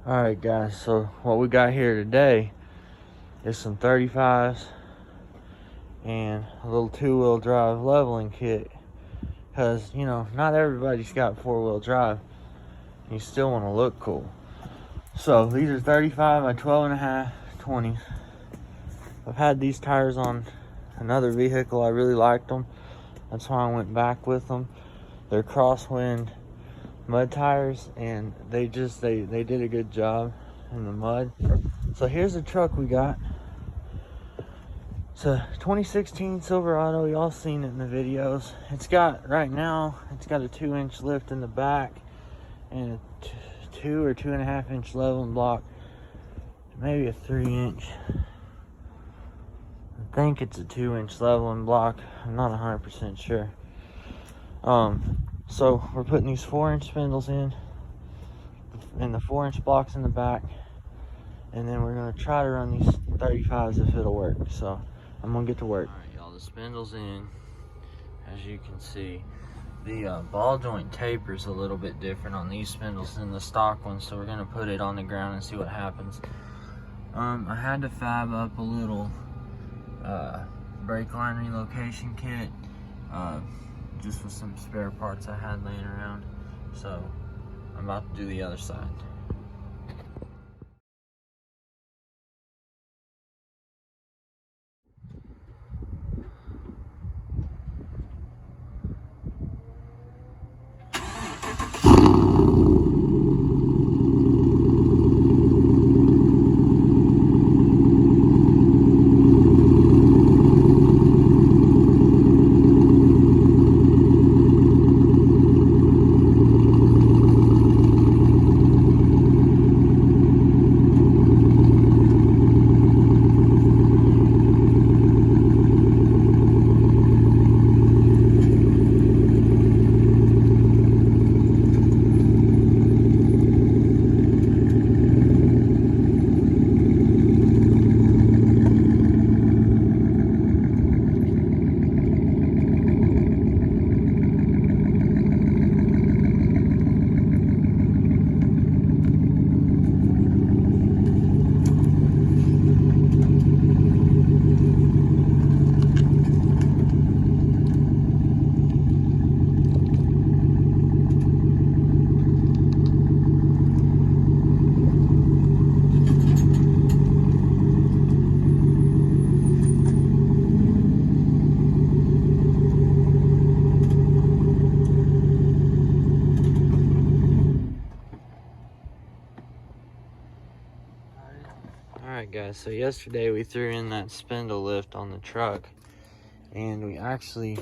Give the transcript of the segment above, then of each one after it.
Alright guys, so what we got here today is some 35s and a little 2-wheel drive leveling kit, because you know, not everybody's got 4-wheel drive. You still want to look cool. So these are 35 by 12.5 20s. I've had these tires on another vehicle. I really liked them. That's why I went back with them. They're crosswind mud tires, and they did a good job in the mud. So here's the truck we got. It's a 2016 Silverado. Y'all seen it in the videos. It's got, right now, it's got a 2-inch lift in the back and a 2 or 2.5 inch leveling block, maybe a 3-inch. I think it's a 2-inch leveling block. I'm not 100% sure. So we're putting these 4-inch spindles in, and the 4-inch blocks in the back, and then we're gonna try to run these 35s if it'll work. So I'm gonna get to work. All right, y'all, the spindle's in. As you can see, the ball joint tapers a little bit different on these spindles than the stock ones, so we're gonna put it on the ground and see what happens. I had to fab up a little brake line relocation kit, just with some spare parts I had laying around. So I'm about to do the other side. Alright guys, so yesterday we threw in that spindle lift on the truck, and we actually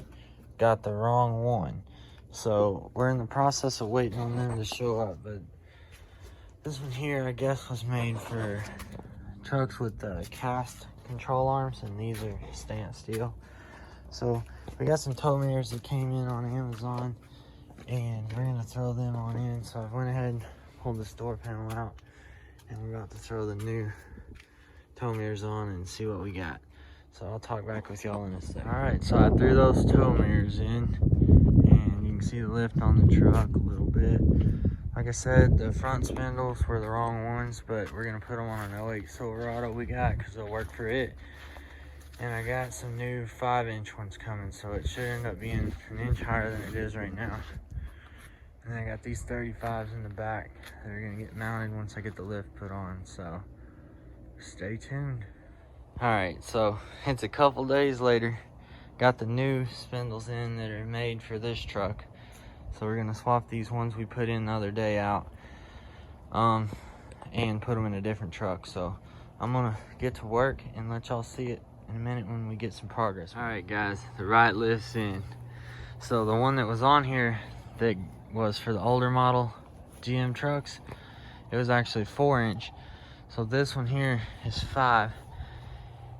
got the wrong one. So we're in the process of waiting on them to show up, but this one here I guess was made for trucks with cast control arms, and these are stainless steel. So we got some tow mirrors that came in on Amazon, and we're gonna throw them on in. So I went ahead and pulled this door panel out, and we're about to throw the new tow mirrors on and see what we got. So I'll talk back with y'all in a sec. All right, so I threw those tow mirrors in, and you can see the lift on the truck a little bit. Like I said, the front spindles were the wrong ones, but we're gonna put them on an 08 Silverado we got, because they'll work for it. And I got some new 5-inch ones coming, so it should end up being an inch higher than it is right now. And I got these 35s in the back that are gonna get mounted once I get the lift put on, so stay tuned. All right, so it's a couple days later. Got the new spindles in that are made for this truck. So we're gonna swap these ones we put in the other day out, and put them in a different truck. So I'm gonna get to work and let y'all see it in a minute when we get some progress. All right guys, the right lift's in. So the one that was on here that was for the older model GM trucks, it was actually 4-inch. So this one here is 5,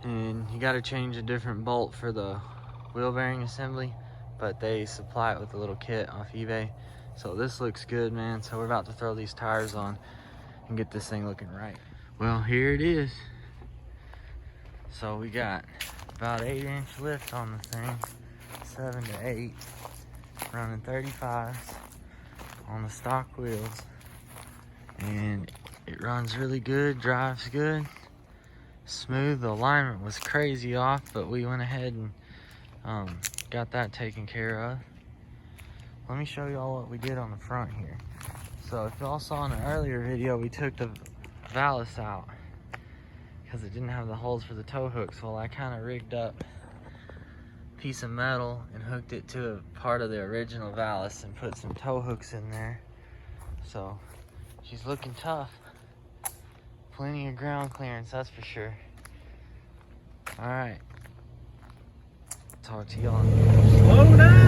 and you got to change a different bolt for the wheel bearing assembly, but they supply it with a little kit off eBay. So this looks good, man. So we're about to throw these tires on and get this thing looking right. Well, here it is. So we got about 8-inch lift on the thing, 7 to 8, running 35s on the stock wheels, and It runs really good, drives good, smooth. The alignment was crazy off, but we went ahead and got that taken care of. Let me show y'all what we did on the front here. So if y'all saw in an earlier video, we took the valance out because it didn't have the holes for the tow hooks. Well, I kind of rigged up a piece of metal and hooked it to a part of the original valance and put some tow hooks in there. So she's looking tough. Plenty of ground clearance, that's for sure. All right. Talk to y'all. Slow down.